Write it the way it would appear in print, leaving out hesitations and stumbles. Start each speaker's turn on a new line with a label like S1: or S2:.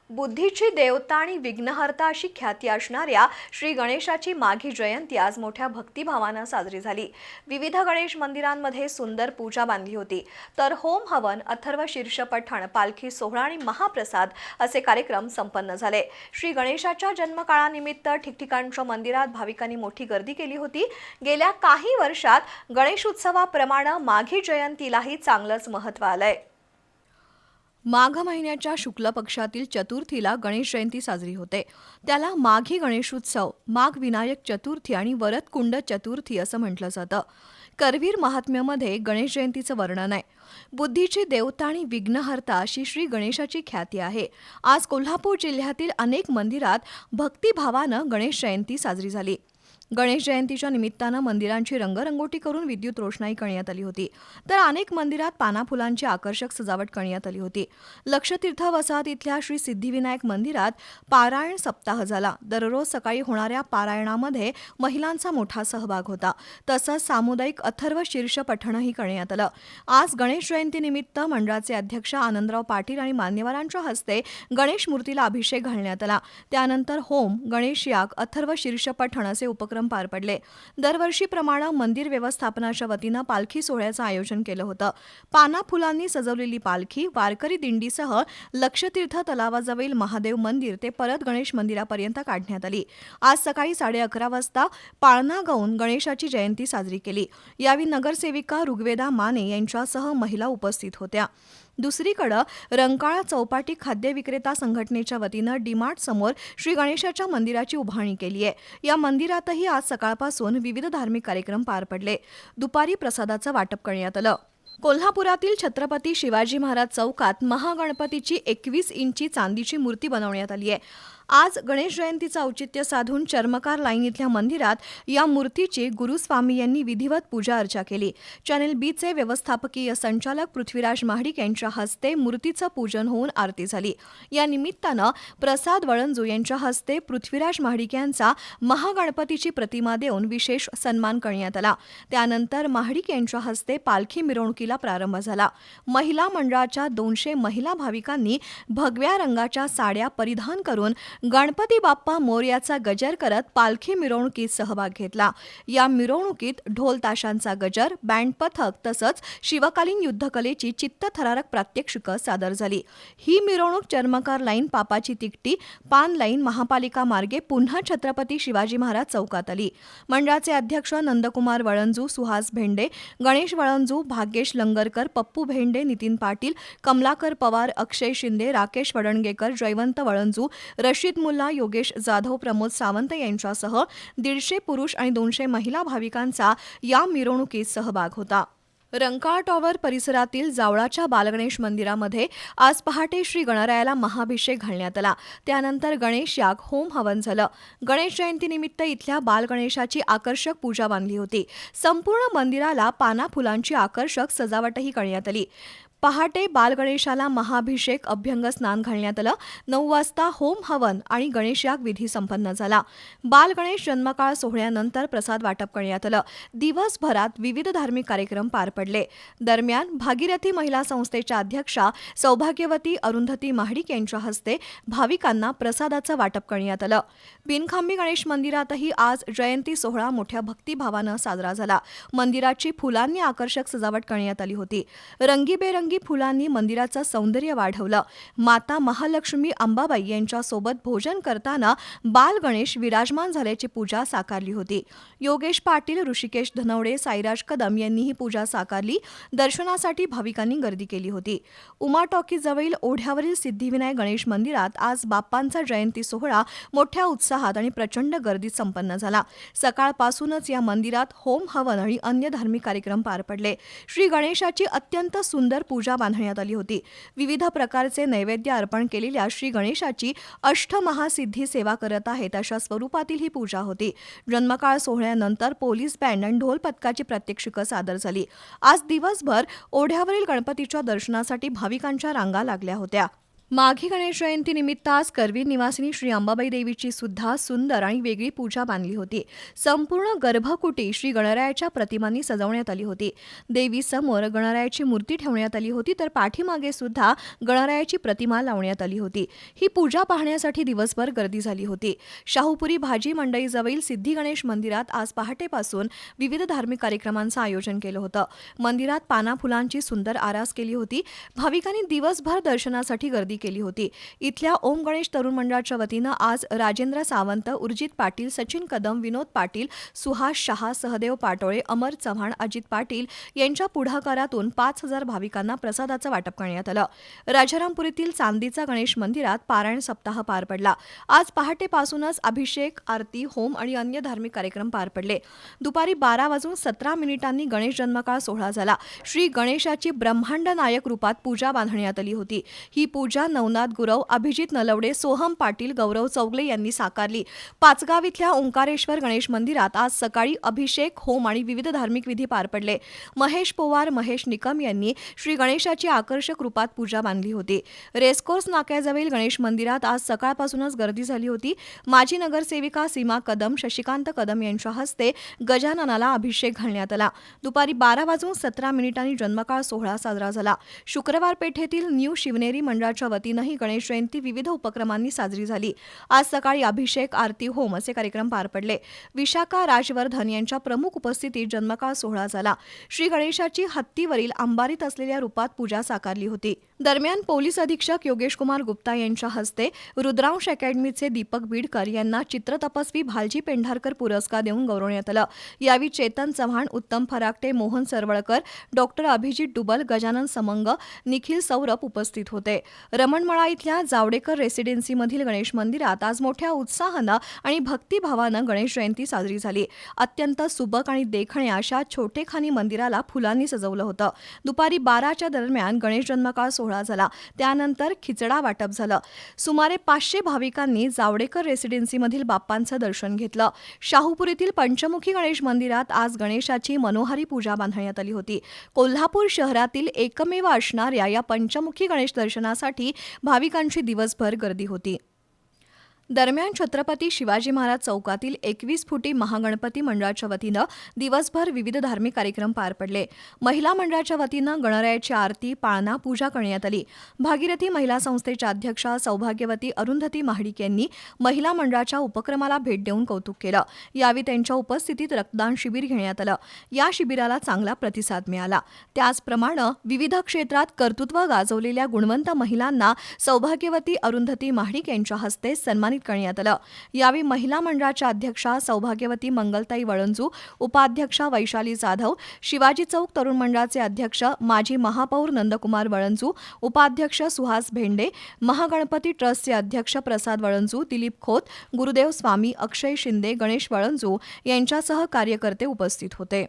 S1: बुद्धीची देवता आणि विघ्नहर्ता अशी ख्याती असणाऱ्या श्री गणेशाची माघी जयंती आज मोठ्या भक्तिभावानं साजरी झाली। विविध गणेश मंदिरांमध्ये सुंदर पूजा बांधली होती, तर होम हवन, अथर्व शीर्ष पठण, पालखी सोहळा आणि महाप्रसाद असे कार्यक्रम संपन्न झाले। श्री गणेशाच्या जन्मकाळानिमित्त ठिकठिकाणच्या मंदिरात भाविकांनी मोठी गर्दी केली होती। गेल्या काही वर्षात गणेश उत्सवाप्रमाणे माघी जयंतीलाही चांगलंच महत्त्व आलंय। माघ महिन्याच्या शुक्ल पक्षातील चतुर्थीला गणेश जयंती साजरी होते। त्याला माघी गणेशोत्सव, माघ विनायक चतुर्थी आणि वरदकुंड चतुर्थी असं म्हटलं जातं। करवीर महात्म्यामध्ये गणेश जयंतीचं वर्णन आहे। बुद्धीची देवता आणि विघ्नहर्ता अशी श्री गणेशाची ख्याती आहे। आज कोल्हापूर जिल्ह्यातील अनेक मंदिरात भक्तिभावानं गणेश जयंती साजरी झाली। गणेश जयंतीच्या निमित्तानं मंदिरांची रंगरंगोटी करून विद्युत रोषणाई करण्यात आली होती, तर अनेक मंदिरात पानाफुलांची आकर्षक सजावट करण्यात आली होती। लक्षतीर्थ वसाहत इथल्या श्री सिद्धिविनायक मंदिरात पारायण सप्ताह झाला। दररोज सकाळी होणाऱ्या पारायणामध्ये महिलांचा मोठा सहभाग होता। तसंच सामुदायिक अथर्व शीर्ष पठणही करण्यात आलं। आज गणेश जयंतीनिमित्त मंडळाचे अध्यक्ष आनंदराव पाटील आणि मान्यवरांच्या हस्ते गणेश मूर्तीला अभिषेक घालण्यात आला। त्यानंतर होम, गणेश याग, अथर्व शीर्ष पठण असे उपक्रम पार पडले। दरवर्षीप्रमाणे मंदिर व्यवस्थापनाच्या वतीनं पालखी सोहळ्याचं आयोजन केलं होतं। पाना फुलांनी सजवलेली पालखी वारकरी दिंडीसह लक्षतीर्थ तलावाजवळील महादेव मंदिर ते परत गणेश मंदिरापर्यंत काढण्यात आली। आज सकाळी 11:30 वाजता पाळणा गाऊन गणेशाची जयंती साजरी केली। यावेळी नगरसेविका ऋग्वेदा माने यांच्यासह महिला उपस्थित होत्या। दुसरीकडे रंकाळा चौपाटी खाद्य विक्रेता संघटनेच्या वतीनं डीमार्ट समोर श्री गणेशाच्या मंदिराची उभारणी केली आहे। या मंदिरातही आज सकाळपासून विविध धार्मिक कार्यक्रम पार पडले। दुपारी प्रसादाचं वाटप करण्यात आलं। कोल्हापुरातील छत्रपती शिवाजी महाराज चौकात महागणपतीची 21 इंची चांदीची मूर्ती बनवण्यात आली आहे। आज गणेश जयंतीचं औचित्य साधून चर्मकार लाईन इथल्या मंदिरात या मूर्तीची गुरुस्वामी यांनी विधिवत पूजा अर्चा केली। चॅनेल बीचे व्यवस्थापकीय संचालक पृथ्वीराज महाडिक यांच्या हस्ते मूर्तीचं पूजन होऊन आरती झाली। या निमित्तानं प्रसाद वळंजू यांच्या हस्ते पृथ्वीराज महाडिक यांचा महागणपतीची प्रतिमा देऊन विशेष सन्मान करण्यात आला। त्यानंतर महाडिक यांच्या हस्ते पालखी मिरवणुकीला प्रारंभ झाला। महिला मंडळाच्या 200 महिला भाविकांनी भगव्या रंगाच्या साड्या परिधान करून गणपती बाप्पा मोरयाचा गजर करत पालखी मिरवणुकीत सहभाग घेतला। या मिरवणुकीत ढोल ताशांचा गजर, बँड पथक तसंच शिवकालीन युद्धकलेची चित्तथरारक प्रात्यक्षिकं सादर झाली। ही मिरवणूक चर्मकार लाईन, पापाची तिकटी, पान लाईन, महापालिका मार्गे पुन्हा छत्रपती शिवाजी महाराज चौकात आली। मंडळाचे अध्यक्ष नंदकुमार वळंजू, सुहास भेंडे, गणेश वळंजू, भाग्येश लंगरकर, पप्पू भेंडे, नितीन पाटील, कमलाकर पवार, अक्षय शिंदे, राकेश वडणगेकर, जयवंत वळंजू, रशीद मुल्ला, योगेश जाधव, प्रमोद सावंत यांच्यासह 150 पुरुष आणि 200 महिला भाविकांचा या मिरवणुकीत सहभाग होता। रंकाळा टॉवर परिसरातील जावळाच्या बालगणेश मंदिरामध्ये आज पहाटे श्री गणरायाला महाभिषेक घालण्यात आला। त्यानंतर गणेश याग, होम हवन झालं। गणेश जयंतीनिमित्त इथल्या बालगणेशाची आकर्षक पूजा बांधली होती। संपूर्ण मंदिराला पाना फुलांची आकर्षक सजावटही करण्यात आली। पहाटे बालगणेशाला महाभिषेक, अभ्यंग स्नान घालण्यात आलं। 9 वाजता होम हवन आणि गणेश याग विधी संपन्न झाला। बालगणेश जन्मकाळ सोहळ्यानंतर प्रसाद वाटप करण्यात आलं। दिवसभरात विविध धार्मिक कार्यक्रम पार पडले। दरम्यान भागीरथी महिला संस्थेच्या अध्यक्षा सौभाग्यवती अरुंधती महाडिक यांच्या हस्ते भाविकांना प्रसादाचं वाटप करण्यात आलं। बिनखांबी गणेश मंदिरातही आज जयंती सोहळा मोठ्या भक्तिभावानं साजरा झाला। मंदिराची फुलांनी आकर्षक सजावट करण्यात आली होती। रंगीबेरंगी फुलांनी मंदिराचं सौंदर्य वाढवलं। माता महालक्ष्मी अंबाबाई यांच्यासोबत भोजन करताना बाल गणेश विराजमान झाल्याची पूजा साकारली होती। योगेश पाटील, ऋषिकेश धनवडे, साईराज कदम यांनी ही पूजा साकारली। दर्शनासाठी भाविकांनी गर्दी केली होती। उमा टॉकीजवळील ओढ्यावरील सिद्धिविनायक गणेश मंदिरात आज बाप्पांचा जयंती सोहळा मोठ्या उत्साहात आणि प्रचंड गर्दीत संपन्न झाला। सकाळपासूनच या मंदिरात होम हवन आणि अन्य धार्मिक कार्यक्रम पार पडले। श्री गणेशाची अत्यंत सुंदर पूजा बांधण्यात आली होती। विविध प्रकारचे नैवेद्य अर्पण केलेल्या श्री गणेशाची अष्टमहासिद्धी सेवा करत आहेत अशा स्वरूपातील ही पूजा होती। जन्मकाळ सोहळ्यानंतर पोलीस बँड आणि ढोल पथकाची प्रात्यक्षिकं सादर झाली। आज दिवसभर ओढ्यावरील गणपतीच्या दर्शनासाठी भाविकांच्या रांगा लागल्या होत्या। माघी गणेश जयंती निमित्त आज करवीर निवासिनी श्री अंबाबाई देवीची सुद्धा सुंदर आणि वेगळी पूजा बांधली होती. संपूर्ण गर्भकुटी श्री गणरायाच्या प्रतिमांनी सजवण्यात आली होती. देवी समोर गणरायाची मूर्ती ठेवण्यात आली होती, तर पाठीमागे सुद्धा गणरायाची प्रतिमा लावण्यात आली होती. ही पूजा पाहण्यासाठी दिवसभर गर्दी झाली होती. शाहूपुरी भाजी मंडईजवळील सिद्धी गणेश मंदिरात आज पहाटेपासून विविध धार्मिक कार्यक्रमांचं आयोजन केलं होतं. मंदिरात पाना फुलांची सुंदर आरास केली होती. भाविकांनी दिवसभर दर्शनासाठी गर्दी केली होती. इथल्या ओम गणेश तरुण मंडळाच्या वतीनं आज राजेंद्र सावंत, उर्जित पाटील, सचिन कदम, विनोद पाटील, सुहास शहा, सहदेव पाटोळे, अमर चव्हाण, अजित पाटील यांच्या पुढाकारातून 5,000 भाविकांना प्रसादाचं वाटप करण्यात आलं. राजारामपुरीतील चांदीचा गणेश मंदिरात पारायण सप्ताह पार पडला. आज पहाटेपासूनच अभिषेक, आरती, होम आणि अन्य धार्मिक कार्यक्रम पार पडले. दुपारी 12:17 गणेश जन्मकाळ सोहळा झाला. श्री गणेशाची ब्रह्मांड नायक रूपात पूजा बांधण्यात आली होती. ही पूजा नवनाथ गुरव, अभिजित नलवडे, सोहम पाटील, गौरव चौगले यांनी साकारली. पाचगाव इथल्या ओंकारेश्वर गणेश मंदिरात आज सकाळी अभिषेक, होम आणि विविध धार्मिक विधी पार पडले. महेश पोवार, महेश निकम यांनी श्री गणेशाची आकर्षक रूपात पूजा बांधली होती. रेसकोर्स नाक्याजवळील गणेश मंदिरात आज सकाळपासूनच गर्दी झाली होती. माजी नगरसेविका सीमा कदम, शशिकांत कदम यांच्या हस्ते गजाननाला अभिषेक घालण्यात आला. दुपारी 12:17 जन्मकाळ सोहळा साजरा झाला. शुक्रवार पेठेतील न्यू शिवनेरी मंडळाच्या वतीनंही गणेश जयंती विविध उपक्रमांनी साजरी झाली. आज सकाळी अभिषेक, आरती, होम असे कार्यक्रम पार पडले. विशाखा राजवर्धन यांच्या प्रमुख उपस्थितीत जन्मकाळ सोहळा झाला. श्री गणेशाची हत्तीवरील अंबारीत असलेल्या रूपात पूजा साकारली होती. दरम्यान पोलीस अधीक्षक योगेश कुमार गुप्ता यांच्या हस्ते रुद्रांश अकॅडमीचे दीपक बीडकर यांना चित्रतपस्वी भालजी पेंढारकर पुरस्कार देऊन गौरवण्यात आलं. यावेळी चेतन चव्हाण, उत्तम फराकटे, मोहन सरवळकर, डॉक्टर अभिजित डुबल, गजानन समंग, निखिल सौरभ उपस्थित होते. रमणमळा इथल्या जावडेकर रेसिडेन्सीमधील गणेश मंदिरात आज मोठ्या उत्साहानं आणि भक्तिभावानं गणेश जयंती साजरी झाली. अत्यंत सुबक आणि देखण्या अशा छोटेखानी मंदिराला फुलांनी सजवलं होतं. दुपारी 12च्या दरम्यान गणेश जन्मकाळ सोहळा झाला. त्यानंतर खिचडा वाटप झालं. सुमारे 500 भाविकांनी जावडेकर रेसिडेन्सीमधील बाप्पांचं दर्शन घेतलं. शाहूपुरीतील पंचमुखी गणेश मंदिरात आज गणेशाची मनोहारी पूजा बांधण्यात आली होती. कोल्हापूर शहरातील एकमेव असणाऱ्या या पंचमुखी गणेश दर्शनासाठी भाविकांची दिवसभर गर्दी होती. दरम्यान छत्रपती शिवाजी महाराज चौकातील 21 फुटी महागणपती मंडळाच्या वतीनं दिवसभर विविध धार्मिक कार्यक्रम पार पडले. महिला मंडळाच्या वतीनं गणरायाची आरती, पाळणा, पूजा करण्यात आली. भागीरथी महिला संस्थेच्या अध्यक्षा सौभाग्यवती अरुंधती महाडिक यांनी महिला मंडळाच्या उपक्रमाला भेट देऊन कौतुक केलं. यावेळी त्यांच्या उपस्थितीत रक्तदान शिबिर घेण्यात आलं. या शिबिराला चांगला प्रतिसाद मिळाला. त्याचप्रमाणे विविध क्षेत्रात कर्तृत्व गाजवलेल्या गुणवंत महिलांना सौभाग्यवती अरुंधती महाडिक यांच्या हस्ते सन्मानित करण्यात आलं. यावेळी महिला मंडळाच्या अध्यक्षा सौभाग्यवती मंगलताई वळंजू, उपाध्यक्षा वैशाली जाधव, शिवाजी चौक तरुण मंडळाचे अध्यक्ष माजी महापौर नंदकुमार वळंजू, उपाध्यक्ष सुहास भेंडे, महागणपती ट्रस्टचे अध्यक्ष प्रसाद वळंजू, दिलीप खोत, गुरुदेव स्वामी, अक्षय शिंदे, गणेश वळंजू यांच्यासह कार्यकर्ते उपस्थित होते.